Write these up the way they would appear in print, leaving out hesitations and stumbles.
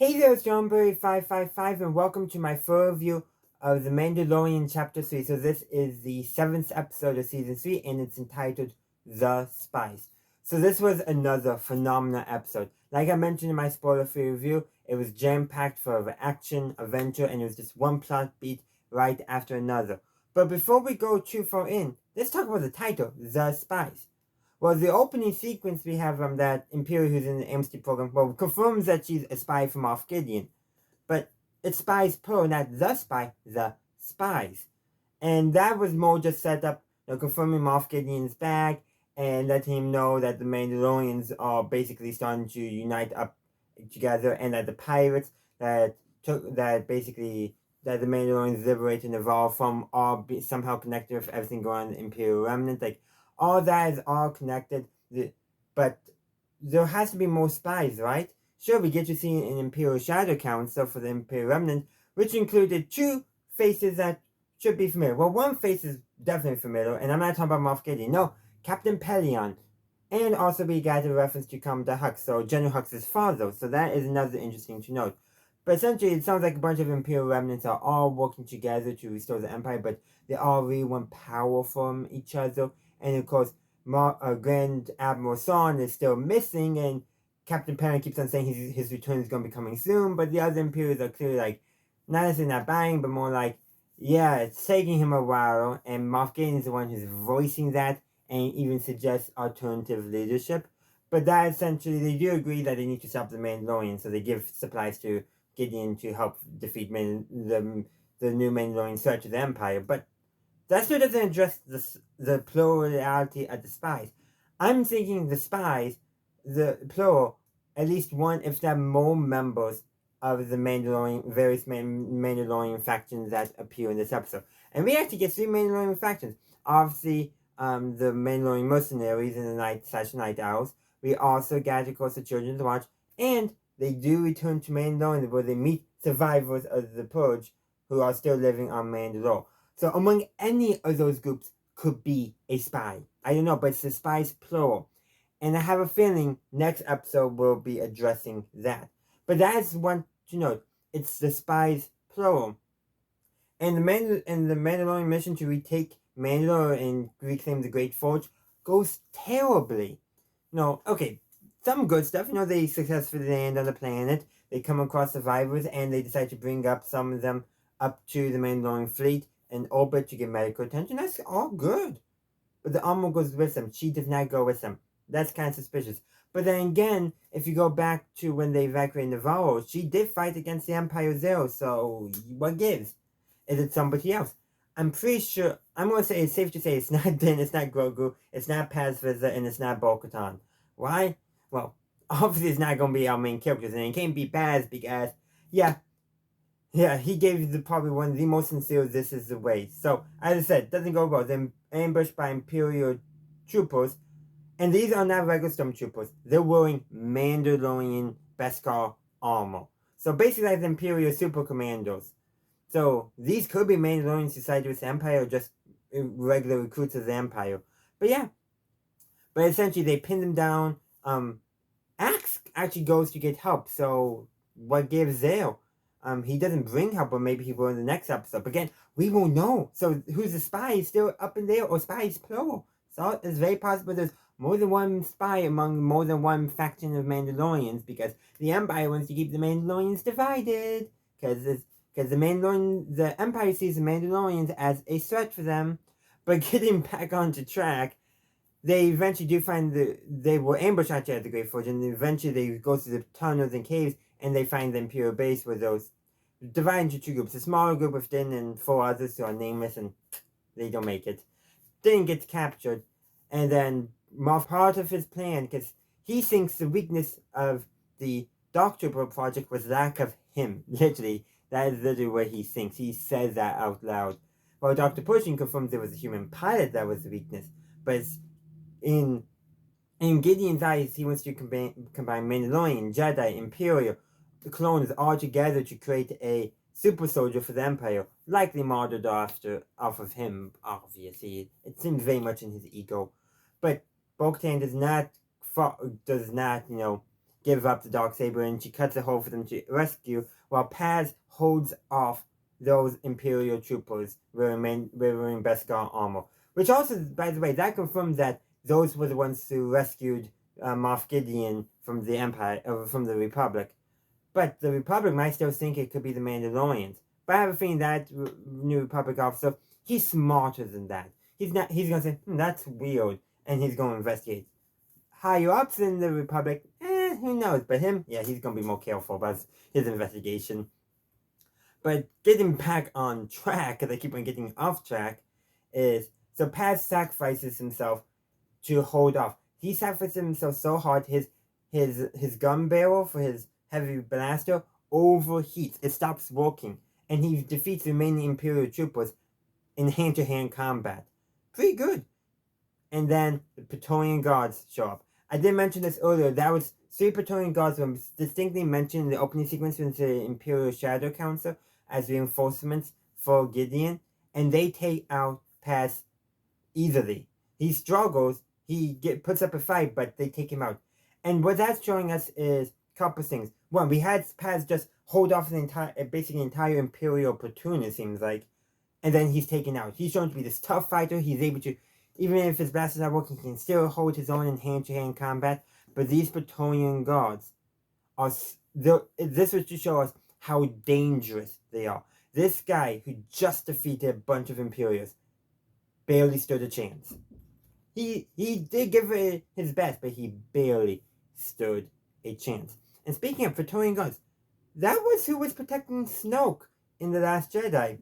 Hey there, it's Johnberry555 and welcome to my full review of The Mandalorian Chapter 3. So this is the 7th episode of Season 3 and it's entitled The Spies. So this was another phenomenal episode. Like I mentioned in my spoiler-free review, it was jam-packed full of action, adventure, and it was just one plot beat right after another. But before we go too far in, let's talk about the title, The Spies. Well, the opening sequence we have that Imperial, who's in the Amnesty program, well, confirms that she's a spy from Moff Gideon. But it's Spies Pro, not the spy, the Spies. And that was more just set up, confirming Moff Gideon's back and letting him know that the Mandalorians are basically starting to unite up together, and that the pirates that the Mandalorians liberated and evolved from are somehow connected with everything going on in the Imperial Remnant. Like, all that is all connected, but there has to be more spies, right? Sure, we get to see an Imperial Shadow Council for the Imperial Remnant, which included two faces that should be familiar. Well, one face is definitely familiar, and I'm not talking about Moff Gideon. No, Captain Pelion. And also we got a reference to Commodore Hux, so General Hux's father, so that is another interesting to note. But essentially, it sounds like a bunch of Imperial remnants are all working together to restore the Empire, but they all really want power from each other. And of course, Grand Admiral Thrawn is still missing, and Captain Pelion keeps on saying his return is going to be coming soon, but the other Imperials are clearly like, not necessarily not buying, but more like, yeah, it's taking him a while, and Moff Gideon is the one who's voicing that, and even suggests alternative leadership. But that essentially, they do agree that they need to stop the Mandalorian, so they give supplies to Gideon to help defeat the new Mandalorian threat to the Empire. But that still doesn't address the plurality of the spies. I'm thinking the spies, the plural, at least one, if not more members of the various Mandalorian factions that appear in this episode. And we actually get three Mandalorian factions. Obviously, the Mandalorian mercenaries and the Night Owls. We also get, of course, the Children's Watch, and they do return to Mandalorian where they meet survivors of the Purge who are still living on Mandalore. So among any of those groups could be a spy. I don't know, but it's the spies plural. And I have a feeling next episode will be addressing that. But that's one to note. It's the spies plural. And the Mandalorian mission to retake Mandalore and reclaim the Great Forge goes terribly. No, okay, some good stuff. They successfully land on the planet. They come across survivors, and they decide to bring up some of them up to the Mandalorian fleet in orbit to get medical attention. That's all good. But the Armor goes with them. She does not go with them. That's kind of suspicious. But then again, if you go back to when they evacuated Navarro, she did fight against the Empire Zero, so what gives? Is it somebody else? I'm pretty sure, I'm going to say it's safe to say it's not Din, it's not Grogu, it's not Paz Vizsla, and it's not bo-katan. Why? Well, obviously it's not going to be our main characters, and it can't be Paz because, yeah, he gave probably one of the most sincere "this is the way." So, as I said, doesn't go well. They're ambushed by Imperial troopers, and these are not regular stormtroopers. They're wearing Mandalorian Beskar armor. So basically, like the Imperial super commandos. So these could be Mandalorians who side with the Empire, or just regular recruits of the Empire. But yeah, but essentially they pin them down. Axe actually goes to get help. So what gives there? He doesn't bring help, but maybe he will in the next episode. But again, we won't know. So who's the spy? Is still up in there, or spy is plural. So it's very possible there's more than one spy among more than one faction of Mandalorians, because the Empire wants to keep the Mandalorians divided. Because the Empire sees the Mandalorians as a threat for them. But getting back onto track, they eventually do find they were ambushed out at the Great Forge, and eventually they go through the tunnels and caves, and they find the Imperial base with those divided into two groups. A smaller group of Din and four others who are nameless, and they don't make it. Din gets captured, and then Moff, part of his plan, because he thinks the weakness of the Dark Trooper project was lack of him. Literally, that is literally what he thinks. He says that out loud. While Dr. Pershing confirms there was a human pilot that was the weakness, but it's in Gideon's eyes, he wants to combine Mandalorian, Jedi, Imperial, the clones all together to create a super soldier for the Empire, likely modeled off of him, obviously. It seems very much in his ego. But Bo-Katan does not, give up the Darksaber, and she cuts a hole for them to rescue, while Paz holds off those Imperial troopers wearing Beskar armor. Which also, by the way, that confirms that those were the ones who rescued Moff Gideon from the Empire, from the Republic. But the Republic might still think it could be the Mandalorians. But I have a feeling that New Republic officer, he's smarter than that. He's not. He's gonna say, that's weird, and he's gonna investigate. Higher ups in the Republic, who knows? But him, yeah, he's gonna be more careful about his investigation. But getting back on track, because I keep on getting off track, is so Paz sacrifices himself to hold off. He sacrifices himself so hard, his gun barrel for his heavy blaster overheats. It stops working, and he defeats the remaining Imperial troopers in hand-to-hand combat. Pretty good. And then the Praetorian Guards show up. I did mention this earlier. That was 3 Praetorian Guards were distinctly mentioned in the opening sequence with the Imperial Shadow Council as reinforcements for Gideon, and they take out Paz easily. He struggles. He puts up a fight, but they take him out. And what that's showing us is a couple things. One, we had Paz just hold off basically entire Imperial platoon, it seems like, and then he's taken out. He's shown to be this tough fighter. He's able to, even if his blasters not working, he can still hold his own in hand-to-hand combat. But these Praetorian Guards are, this was to show us how dangerous they are. This guy who just defeated a bunch of Imperials barely stood a chance. He did give it his best, but he barely stood a chance. And speaking of Praetorian Guards, that was who was protecting Snoke in The Last Jedi.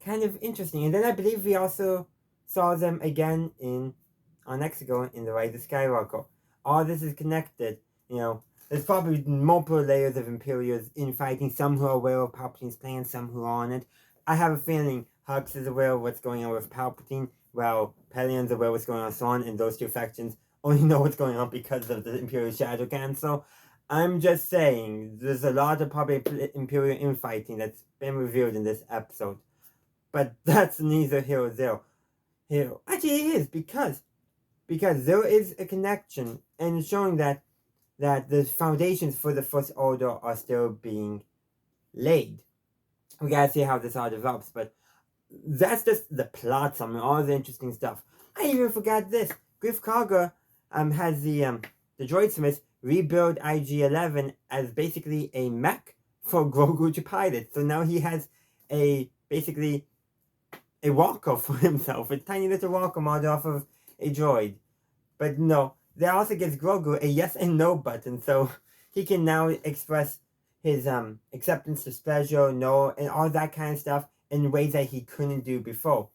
Kind of interesting. And then I believe we also saw them again on Exegol in The Rise of Skywalker. All this is connected. You know, there's probably multiple layers of Imperials infighting. Some who are aware of Palpatine's plan, some who aren't. I have a feeling Hux is aware of what's going on with Palpatine, while Pelian's aware of what's going on with Thrawn, and those two factions only know what's going on because of the Imperial Shadow Council. I'm just saying, there's a lot of probably Imperial infighting that's been revealed in this episode. But that's neither here or there. Actually, it is, because there is a connection, and showing that the foundations for the First Order are still being laid. We gotta see how this all develops, but that's just the plot summary, all the interesting stuff. I even forgot this. Griff Karga has the droid smith rebuild IG-11 as basically a mech for Grogu to pilot. So now he has basically a walker for himself, a tiny little walker modeled off of a droid. But no, that also gives Grogu a yes and no button, so he can now express his acceptance, displeasure, no, and all that kind of stuff in ways that he couldn't do before.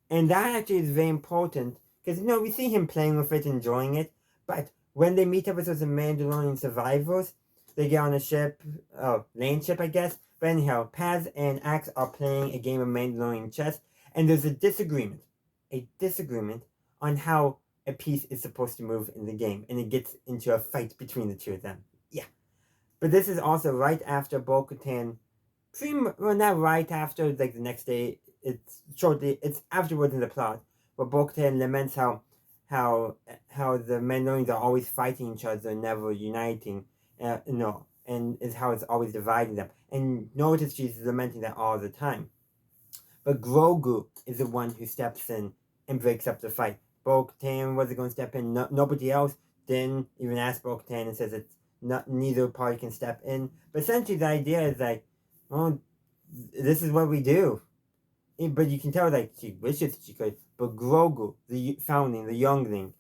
And that actually is very important, because, you know, we see him playing with it, enjoying it, but when they meet up with those Mandalorian survivors, they get on a ship, lane ship, I guess. But anyhow, Paz and Axe are playing a game of Mandalorian chess, and there's a disagreement on how a piece is supposed to move in the game, and it gets into a fight between the two of them. Yeah. But this is also right after Bo-Katan, well, not right after, like the next day, it's afterwards in the plot, where Bo-Katan laments how the Mandalorians are always fighting each other and never uniting, and is how it's always dividing them. And notice she's lamenting that all the time. But Grogu is the one who steps in and breaks up the fight. Bo-Katan wasn't going to step in. Nobody else didn't even ask Bo-Katan, and says it's neither party can step in. But essentially the idea is like, oh, this is what we do. But you can tell, like, she wishes she could. But Grogu, the founding, the youngling,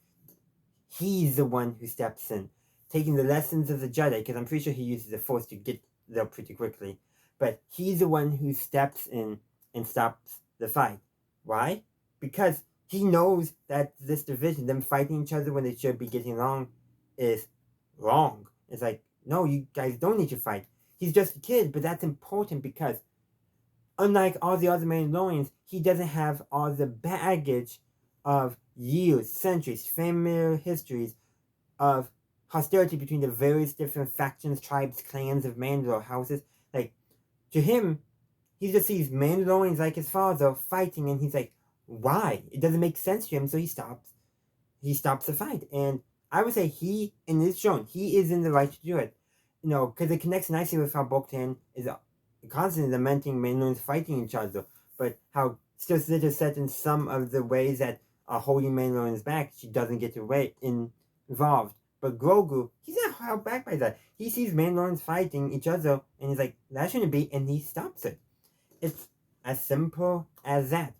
he's the one who steps in, taking the lessons of the Jedi, because I'm pretty sure he uses the Force to get there pretty quickly. But he's the one who steps in and stops the fight. Why? Because he knows that this division, them fighting each other when they should be getting along, is wrong. It's like, no, you guys don't need to fight. He's just a kid, but that's important because unlike all the other Mandalorians, he doesn't have all the baggage of years, centuries, familiar histories of hostility between the various different factions, tribes, clans of Mandalore houses. Like, to him, he just sees Mandalorians like his father fighting, and he's like, why? It doesn't make sense to him, so he stops the fight. And I would say he, in this shown, he is in the right to do it. Because it connects nicely with how bo-katan is constantly lamenting Mandalorians fighting each other, but how still Slither said in some of the ways that are holding Mandalorians back, she doesn't get involved. But Grogu, he's not held back by that. He sees Mandalorians fighting each other, and he's like, that shouldn't be, and he stops it. It's as simple as that.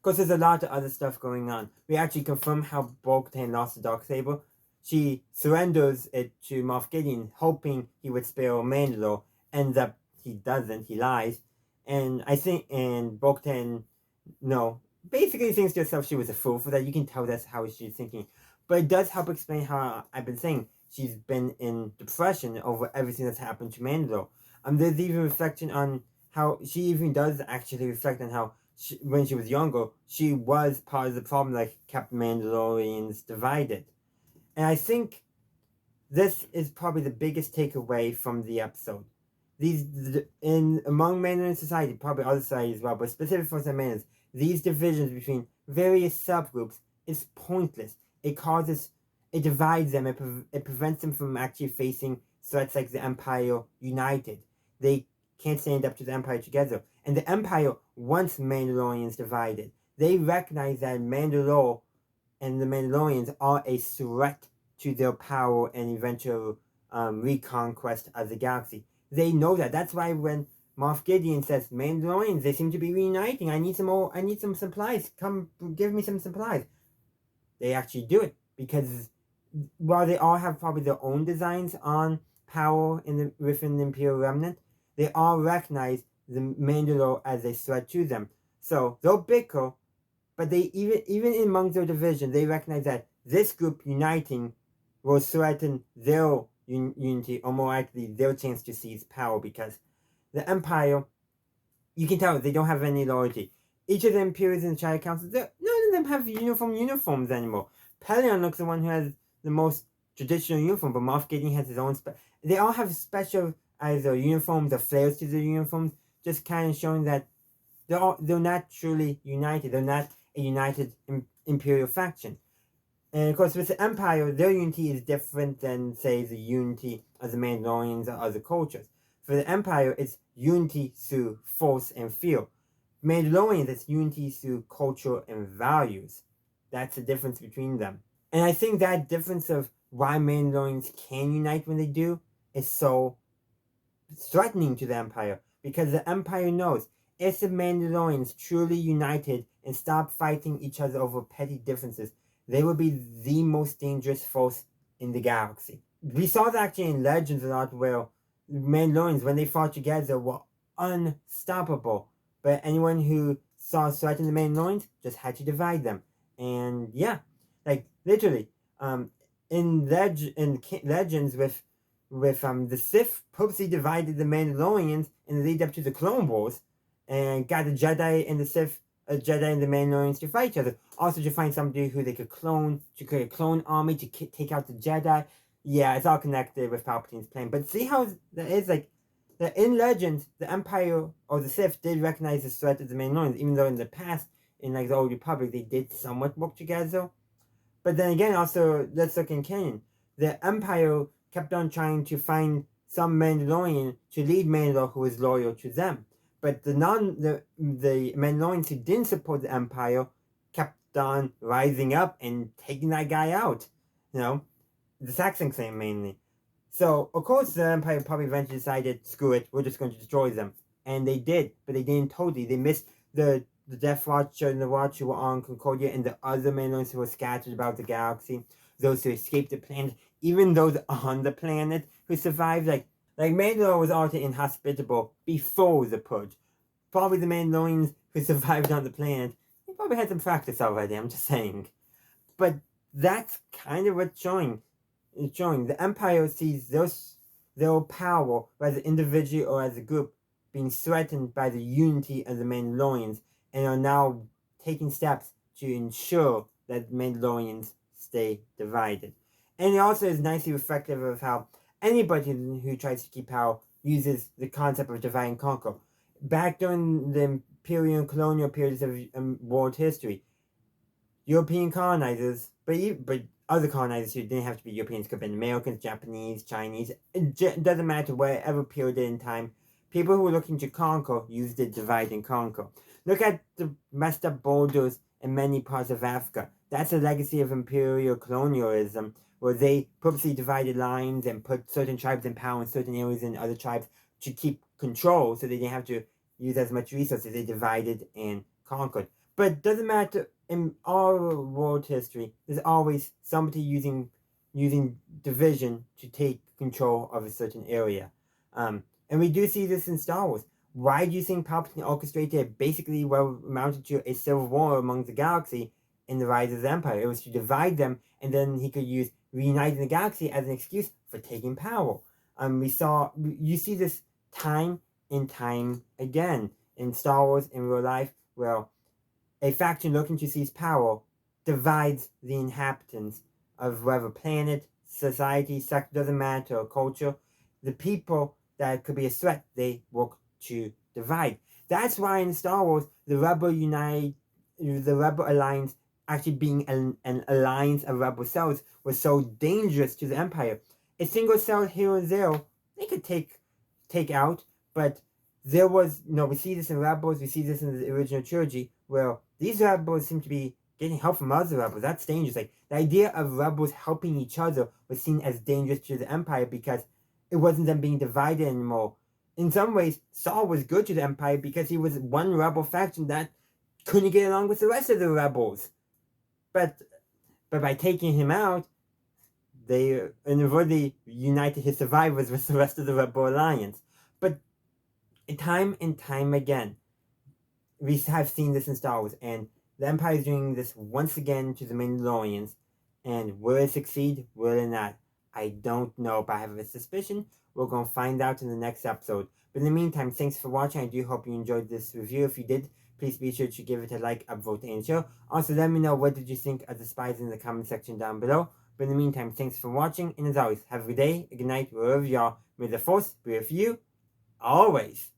Because there's a lot of other stuff going on. We actually confirm how Bo-Katan lost the Darksaber. She surrenders it to Moff Gideon, hoping he would spare Mandalore. Ends up he doesn't. He lies, and Bo-Katan, no, basically thinks to herself she was a fool for that. You can tell that's how she's thinking, but it does help explain how I've been saying she's been in depression over everything that's happened to Mandalore. There's even reflection on how she even does actually reflect on how when she was younger, she was part of the problem that kept Mandalorians divided. And I think this is probably the biggest takeaway from the episode. Among Mandalorian society, probably other societies as well, but specifically for some Mandalorians, these divisions between various subgroups is pointless. It divides them. It prevents them from actually facing threats like the Empire united. They can't stand up to the Empire together. And the Empire wants Mandalorians divided. They recognize that Mandalore and the Mandalorians are a threat to their power and eventual reconquest of the galaxy. They know that. That's why when Moff Gideon says, Mandalorians, they seem to be reuniting. I need some supplies. Come give me some supplies. They actually do it. Because while they all have probably their own designs on power within the Imperial Remnant, they all recognize the Mandalore as a threat to them. So they'll bicker, but they even among their division, they recognize that this group uniting will threaten their unity, or more likely their chance to seize power, because the Empire, you can tell they don't have any loyalty. Each of the Imperials in the Shadow Council, none of them have uniforms anymore. Pelion looks the one who has the most traditional uniform, but Moff Gideon has his own. They all have special either uniforms or flares to their uniforms, just kind of showing that they're not truly united. They're not a united Imperial faction. And of course, with the Empire, their unity is different than, say, the unity of the Mandalorians or other cultures. For the Empire, it's unity through force and fear. Mandalorians, it's unity through culture and values. That's the difference between them. And I think that difference of why Mandalorians can unite when they do is so threatening to the Empire, because the Empire knows if the Mandalorians truly united and stopped fighting each other over petty differences, they would be the most dangerous force in the galaxy. We saw that actually in Legends a lot, where Mandalorians, when they fought together, were unstoppable. But anyone who saw a threat in the Mandalorians just had to divide them. And yeah, like literally, in Legends with the Sith purposely divided the Mandalorians in the lead up to the Clone Wars, and got the Jedi and the Sith, Jedi and the Mandalorians to fight each other. Also to find somebody who they could clone, to create a clone army to take out the Jedi. Yeah, it's all connected with Palpatine's plan. But see how that is, like, that in Legends, the Empire or the Sith did recognize the threat of the Mandalorians, even though in the past, in like the Old Republic, they did somewhat work together. But then again, also, let's look in canon. The Empire kept on trying to find some Mandalorian to lead Mandalore who was loyal to them. But the Mandalorians who didn't support the Empire kept on rising up and taking that guy out. The Saxon clan mainly. So, of course, the Empire probably eventually decided, screw it, we're just going to destroy them. And they did, but they didn't totally. They missed the Death Watcher and the Watch who were on Concordia, and the other Mandalorians who were scattered about the galaxy. Those who escaped the planet, even those on the planet who survived. Like Mandalore was already inhospitable before the Purge. Probably the Mandalorians who survived on the planet, they probably had some practice already, I'm just saying. But that's kind of what's showing. It's showing the Empire sees their power, whether individually or as a group, being threatened by the unity of the Mandalorians, and are now taking steps to ensure that Mandalorians stay divided. And it also is nicely reflective of how anybody who tries to keep power uses the concept of divide and conquer. Back during the imperial and colonial periods of world history, European colonizers, but other colonizers who didn't have to be Europeans, could have been Americans, Japanese, Chinese. It doesn't matter whatever period in time. People who were looking to conquer used the divide and conquer. Look at the messed up borders in many parts of Africa. That's a legacy of imperial colonialism, where they purposely divided lines and put certain tribes in power in certain areas and other tribes to keep control, so they didn't have to use as much resources. They divided and conquered. But it doesn't matter, in all world history, there's always somebody using division to take control of a certain area. And we do see this in Star Wars. Why do you think Palpatine orchestrated basically what amounted to a civil war among the galaxy in the Rise of the Empire? It was to divide them, and then he could use reuniting the galaxy as an excuse for taking power. You see this time and time again in Star Wars, in real life, where a faction looking to seize power divides the inhabitants of whatever planet, society, sect, doesn't matter, or culture. The people that could be a threat, they work to divide. That's why in Star Wars, the Rebel Alliance actually being an alliance of rebel cells was so dangerous to the Empire. A single cell here or there, they could take out, but there was, we see this in Rebels, we see this in the original trilogy, where these rebels seem to be getting help from other rebels. That's dangerous. Like, the idea of rebels helping each other was seen as dangerous to the Empire because it wasn't them being divided anymore. In some ways, Saul was good to the Empire because he was one rebel faction that couldn't get along with the rest of the rebels. But by taking him out, they inadvertently united his survivors with the rest of the Rebel Alliance. But time and time again, we have seen this in Star Wars, and the Empire is doing this once again to the Mandalorians. And will it succeed? Will it not? I don't know, but I have a suspicion. We're going to find out in the next episode. But in the meantime, thanks for watching. I do hope you enjoyed this review. If you did, please be sure to give it a like, upvote, and share. Also, let me know what did you think of the Spies in the comment section down below. But in the meantime, thanks for watching. And as always, have a good day, a good night, wherever you are. May the Force be with you always.